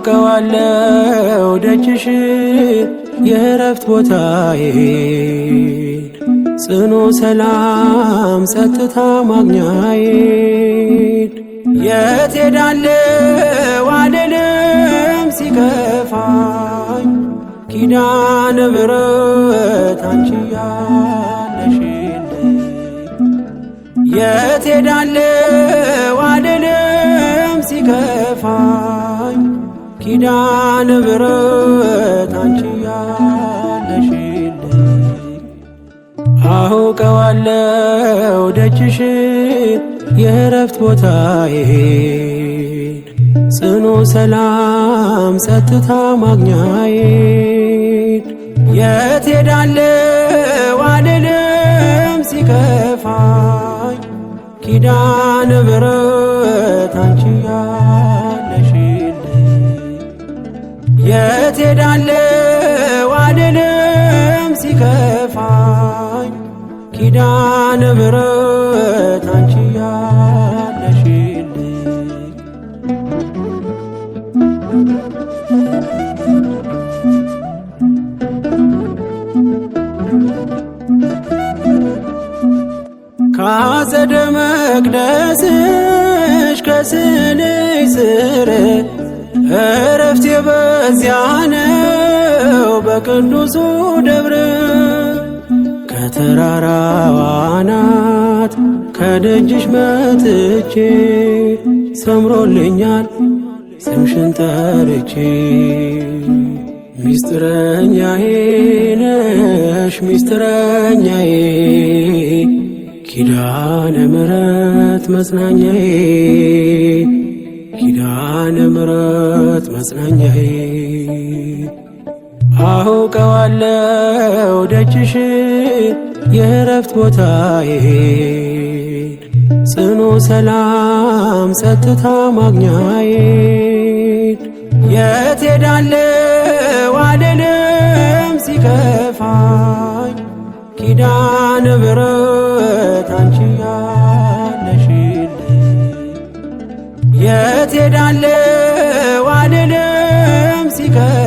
አውቀዋለሁ ደጅሽ የእረፍት ቦታዬን ጽኑ ሰላም ጸጥታ ማግኛዬን የት ሄዳለሁ አልልም ሲከፋኝ ኪዳነ ምሕረት አንቺ ያለሽልኝ የት ሄዳለሁ አልልም ሲከፋኝ ኪዳነ ምሕረት አንቺ ያለሽልኝ አውቀዋለሁ ደጅሽን የእረፍት ቦታዬን ጽኑ ሰላም ጸጥታ ማግኛዬን የት ሄዳለሁ አልልም ሲከፋኝ ኪዳነ ምሕረት አንቺ ያለሽልኝ የት ሄዳለሁ አልልም ሲከፋኝ ኪዳነ ምሕረት አንቺ ያለሽልኝ ከአጸደ መቅደስሽ ከስንሽ ስር እረፍቴ በዚያ ነው በቅዱሱ ደብረ ከተራራው አናት ከደጅሽ መጥቼ ሰምሮልኛል ስምሽን ጠርቼ ሚስጥረኛዬ ነሽ ሚስጥረኛዬ ኪዳነ ምሕረት መጽናኛዬ ኪዳነ ምሕረት መጽናኛዬ አውቀዋለሁ ደጅሽን የእረፍት ቦታዬን ጽኑ ሰላም ጸጥታ ማግኛዬን የት ሄዳለሁ አልልም ሲከፋኝ ኪዳነ ምሕረት አንቺ ያለሽልኝ የት ሄዳለሁ አልልም ሲከፋኝ